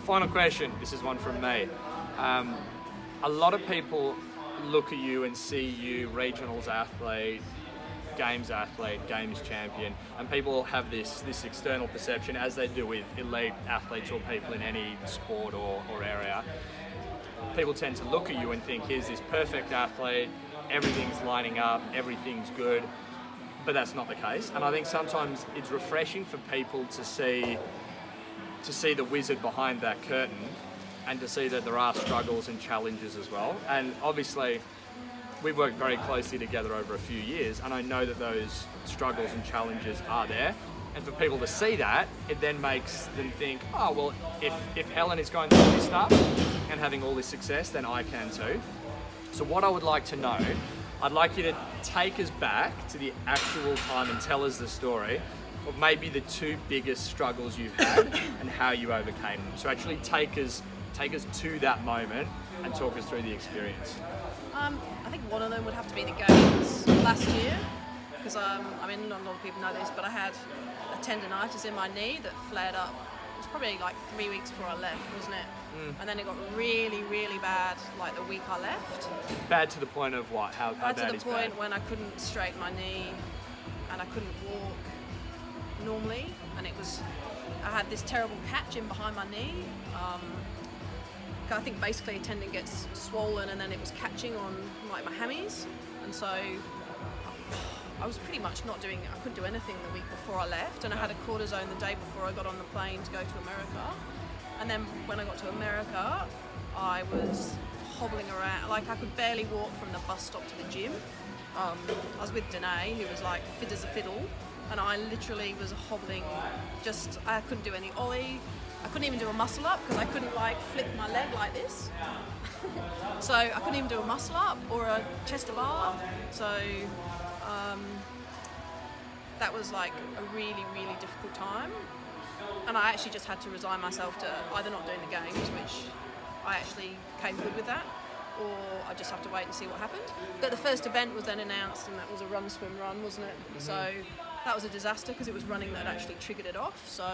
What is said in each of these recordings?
Final question, this is one from me. A lot of people look at you and see you regionals athlete, games champion, and people have this external perception, as they do with elite athletes or people in any sport or area. People tend to look at you and think, here's this perfect athlete, everything's lining up, everything's good, but that's not the case. And I think sometimes it's refreshing for people to see the wizard behind that curtain, and to see that there are struggles and challenges as well. And obviously, we've worked very closely together over a few years, and I know that those struggles and challenges are there. And for people to see that, it then makes them think, oh, well, if Helen is going through this stuff and having all this success, then I can too. So what I would like to know, I'd like you to take us back to the actual time and tell us the story of maybe the 2 biggest struggles you've had and how you overcame them. So actually take us to that moment and talk us through the experience. I think one of them would have to be the games last year, because not a lot of people know this, but I had a tendonitis in my knee that flared up. It was probably like 3 weeks before I left, wasn't it? And then it got really, really bad like the week I left. Bad to the point of what? How bad is bad? Bad to the point when I couldn't straighten my knee and I couldn't walk normally, and I had this terrible catch in behind my knee. I think basically a tendon gets swollen and then it was catching on like my hammies, and so I was pretty much I couldn't do anything the week before I left, and I had a cortisone the day before I got on the plane to go to America. And then when I got to America, I was hobbling around, like I could barely walk from the bus stop to the gym. I was with Danae, who was like fit as a fiddle, and I literally was hobbling, I couldn't do any ollie. I couldn't even do a muscle up because I couldn't like flick my leg like this. So I couldn't even do a muscle up or a chest to bar. So that was like a really, really difficult time. And I actually just had to resign myself to either not doing the games, which I actually came good with that, or I just have to wait and see what happened. But the first event was then announced, and that was a run, swim, run, wasn't it? Mm-hmm. So that was a disaster because it was running that actually triggered it off. So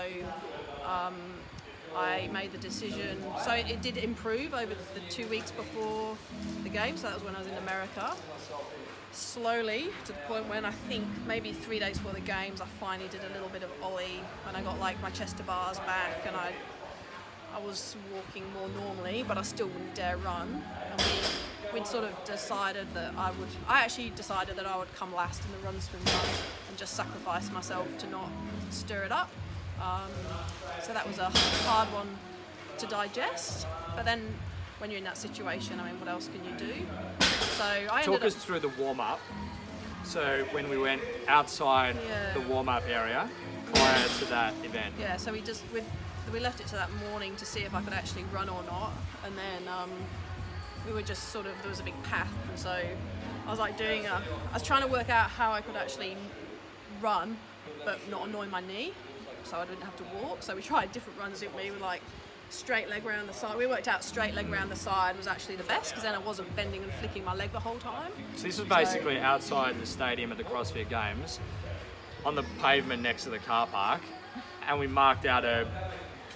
I made the decision. So it did improve over the 2 weeks before the game. So that was when I was in America. Slowly, to the point when I think maybe 3 days before the games, I finally did a little bit of ollie, and I got like my chest to bars back, and I was walking more normally, but I still wouldn't dare run. And we'd sort of decided that I actually decided that I would come last in the run, swim, run, and just sacrifice myself to not stir it up. So that was a hard one to digest. But then when you're in that situation, what else can you do? So Talk us through the warm-up. So when we went outside the warm-up area prior to that event. Yeah, so we left it to that morning to see if I could actually run or not. And then we were just there was a big path. And so I was like I was trying to work out how I could actually run, but not annoy my knee, so I didn't have to walk. So we tried different runs, didn't we? With like straight leg round the side. We worked out straight leg round the side was actually the best, because then I wasn't bending and flicking my leg the whole time. So this was basically outside the stadium at the CrossFit Games, on the pavement next to the car park, and we marked out a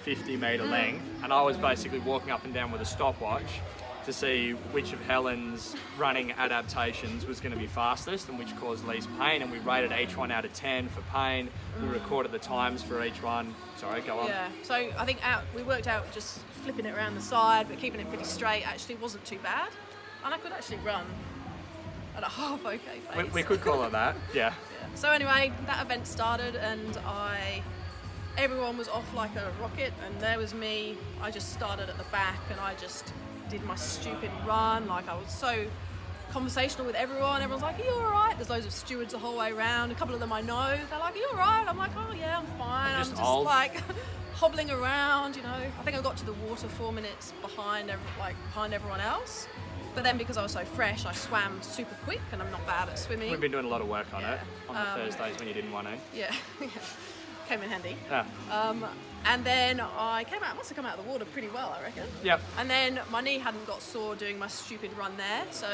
50-metre length, and I was basically walking up and down with a stopwatch to see which of Helen's running adaptations was going to be fastest and which caused least pain, and we rated each one out of 10 for pain. We recorded the times for each one. Sorry, go on. Yeah, so I think we worked out just flipping it around the side but keeping it pretty straight actually wasn't too bad, and I could actually run at a half okay pace. We could call it that, yeah. So anyway, that event started, and everyone was off like a rocket, and there was me. I just started at the back, and I just did my stupid run. Like, I was so conversational with everyone. Everyone's like, are you all right? There's loads of stewards the whole way around. A couple of them I know. They're like, are you all right? I'm like, oh yeah, I'm fine. I'm just like hobbling around, I think I got to the water 4 minutes behind everyone else. But then because I was so fresh, I swam super quick, and I'm not bad at swimming. We've been doing a lot of work on it on the Thursdays when you didn't want to. Yeah. Came in handy. Yeah. And then I must have come out of the water pretty well, I reckon. Yep. And then my knee hadn't got sore doing my stupid run there, so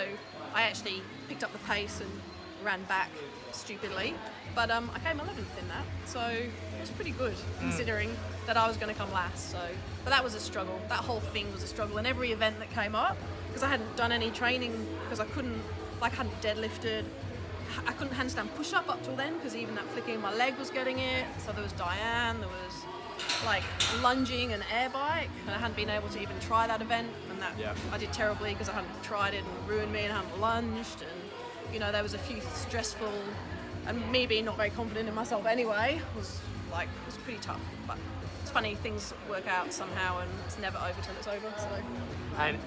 I actually picked up the pace and ran back stupidly. But I came 11th in that, so it was pretty good considering that I was going to come last. So, but that was a struggle. That whole thing was a struggle, and every event that came up, because I hadn't done any training, because I hadn't deadlifted. I couldn't handstand push-up up till then, because even that flicking my leg was getting it. So there was Diane, there was like lunging and air bike, and I hadn't been able to even try that event, and that I did terribly because I hadn't tried it and it ruined me, and I hadn't lunged, and there was a few stressful, and me being not very confident in myself anyway was pretty tough. But it's funny, things work out somehow, and it's never over till it's over. So. And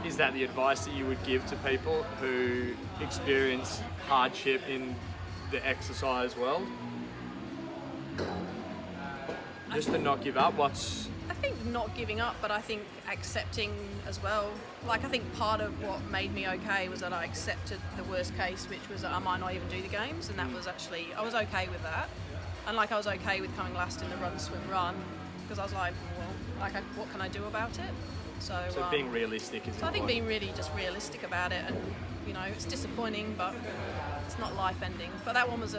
is that the advice that you would give to people who experience hardship in the exercise world? Just to not give up? I think not giving up, but I think accepting as well. Like, I think part of what made me okay was that I accepted the worst case, which was that I might not even do the games, and that was actually, I was okay with that. And I was okay with coming last in the run, swim, run, because I was like, well, what can I do about it? So being realistic is important. I think being really just realistic about it, and it's disappointing, but it's not life-ending. But that one was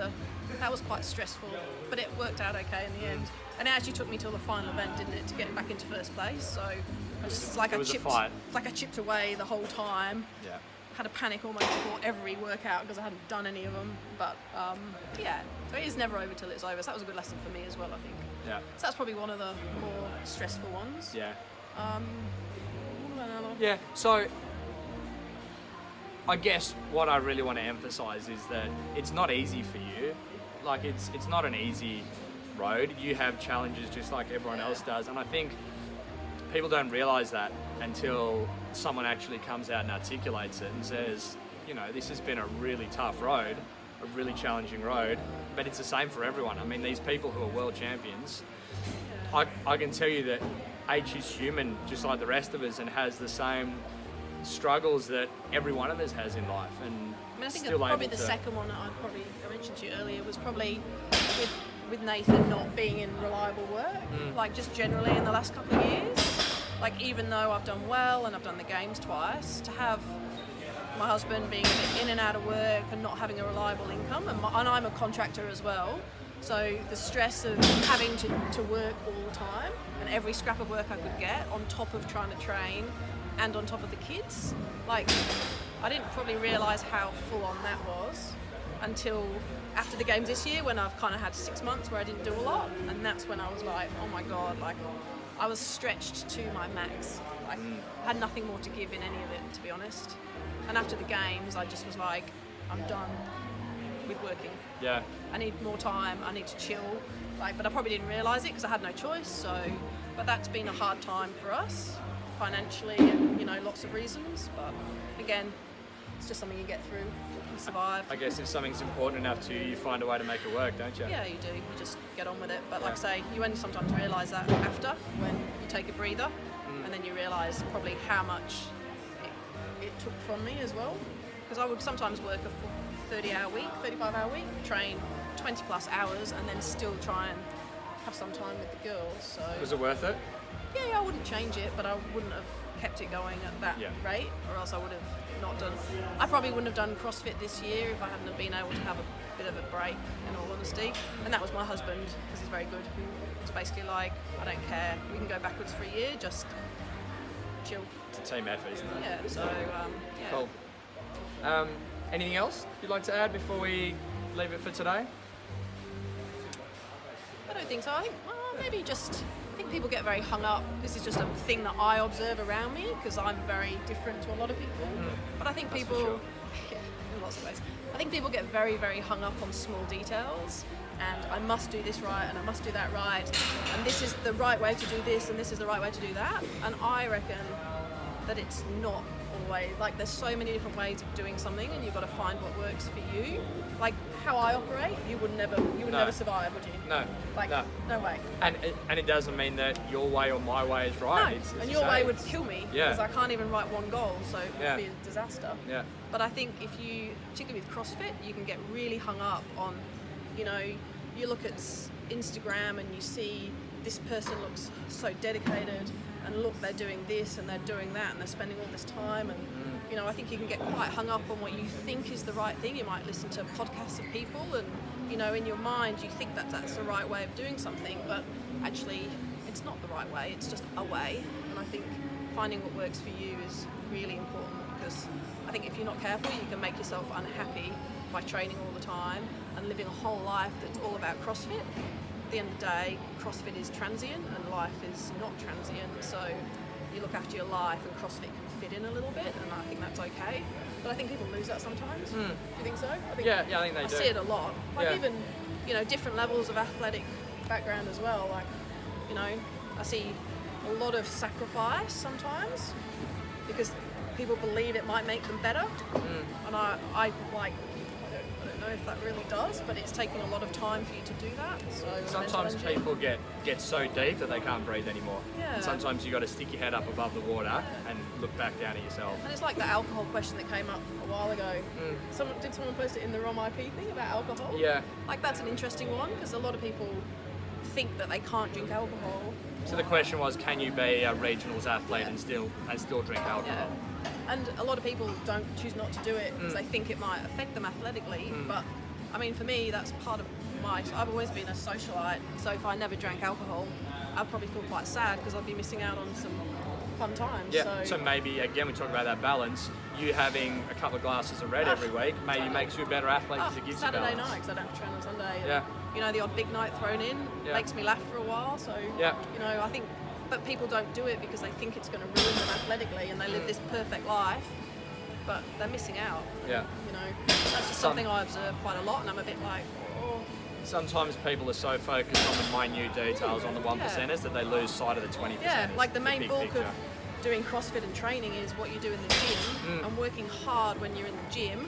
quite stressful, but it worked out okay in the end. And it actually took me till the final event, didn't it, to get back into first place? So I just I chipped away the whole time. Yeah. Had a panic almost before every workout because I hadn't done any of them. But so it is never over till it's over. So that was a good lesson for me as well, I think. Yeah. So that's probably one of the more stressful ones. Yeah. What about another? Yeah. So I guess what I really want to emphasize is that it's not easy for you. Like, it's not an easy road. You have challenges just like everyone else does, and I think people don't realize that until someone actually comes out and articulates it and says, this has been a really tough road, a really challenging road, but it's the same for everyone. I mean, these people who are world champions, I can tell you that H is human just like the rest of us and has the same struggles that every one of us has in life. And I think still probably the second one I mentioned to you earlier was probably with Nathan not being in reliable work, like just generally in the last couple of years. Like, even though I've done well and I've done the games twice, to have my husband being a bit in and out of work and not having a reliable income, and I'm a contractor as well, so the stress of having to work all the time and every scrap of work I could get on top of trying to train and on top of the kids, like, I didn't probably realise how full on that was until after the games this year, when I've kind of had 6 months where I didn't do a lot, and that's when I was like, oh my god, like, I was stretched to my max. Like, I had nothing more to give in any of it, to be honest. And after the games, I just was like, I'm done with working. Yeah. I need more time, I need to chill. Like, but I probably didn't realise it because I had no choice, so, but that's been a hard time for us, financially, and, lots of reasons, but again, it's just something you get through, you survive. I guess if something's important enough to you, you find a way to make it work, don't you? Yeah, you do. You just get on with it. But like I say, you only sometimes realise that after, when you take a breather, and then you realise probably how much it took from me as well. Because I would sometimes work a 30-hour week, 35-hour week, train 20 plus hours, and then still try and have some time with the girls. So was it worth it? Yeah, I wouldn't change it, but I wouldn't have kept it going at that rate, or else I would have not done. I probably wouldn't have done CrossFit this year if I hadn't have been able to have a bit of a break, in all honesty. And that was my husband, because he's very good. It's basically like, I don't care, we can go backwards for a year, just chill. It's a team effort, isn't it? Yeah, so, yeah. Cool. Anything else you'd like to add before we leave it for today? I don't think so. I think, maybe just, I think people get very hung up. This is just a thing that I observe around me, because I'm very different to a lot of people. But I think people, sure. yeah, in lots of ways. I think people get very, very hung up on small details, and I must do this right, and I must do that right, and this is the right way to do this, and this is the right way to do that. And I reckon that it's not always, like, there's so many different ways of doing something, and you've got to find what works for you. Like, how I operate, you would never survive, would you? No. Like, no way. And it doesn't mean that your way or my way is right. No, it's and your way would kill me, because I can't even write one goal, so it would be a disaster. Yeah. But I think if you, particularly with CrossFit, you can get really hung up on, you look at Instagram and you see this person looks so dedicated, and look, they're doing this and they're doing that, and they're spending all this time, and you know, I think you can get quite hung up on what you think is the right thing. You might listen to podcasts of people, and you know, in your mind you think that that's the right way of doing something, but actually it's not the right way, it's just a way. And I think finding what works for you is really important, because I think if you're not careful, you can make yourself unhappy by training all the time and living a whole life that's all about CrossFit. At the end of the day, CrossFit is transient and life is not transient, so you look after your life, and CrossFit can fit in a little bit, and I think that's okay. But I think people lose that sometimes. Do you think so? I think, Yeah, I think they do. I see it a lot. Like Yeah. even, you know, different levels of athletic background as well. Like, you know, I see a lot of sacrifice sometimes because people believe it might make them better. And I don't know if that really does, but it's taking a lot of time for you to do that. So Sometimes mental energy. people get so deep that they can't breathe anymore. Yeah. And sometimes you got to stick your head up above the water and look back down at yourself. And it's like the alcohol question that came up a while ago. Did someone post it in the ROM IP thing about alcohol? Yeah. Like, that's an interesting one, because a lot of people think that they can't drink alcohol. So the question was, can you be a regionals athlete Yeah. and still drink alcohol? Yeah. And a lot of people choose not to do it because they think it might affect them athletically. But I mean, for me, that's part of I've always been a socialite. So if I never drank alcohol, I'd probably feel quite sad because I'd be missing out on some fun times. Yeah. So maybe again, we talk about that balance. You having a couple of glasses of red every week maybe makes you a better athlete because it gives Saturday you balance. night, because I don't have to train on Sunday. Yeah. You know, the odd big night thrown in makes me laugh for a while. So Yeah. you know, I think. But people don't do it because they think it's going to ruin them athletically, and they live this perfect life, but they're missing out. Yeah. You know, that's just something I observe quite a lot, and I'm a bit like, oh. Sometimes people are so focused on the minute details, on the 1%ers, that they lose sight of the 20%. Yeah, like the main big bulk picture. of doing CrossFit and training is what you do in the gym, and working hard when you're in the gym.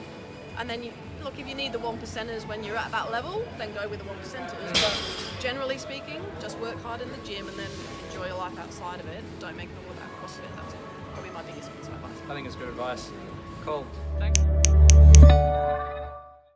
And then look, if you need the 1%ers when you're at that level, then go with the 1%ers. But generally speaking, just work hard in the gym and then enjoy your life outside of it. Don't make it all about CrossFit. That's probably my biggest piece of advice. I think it's good advice. Cool. Thanks.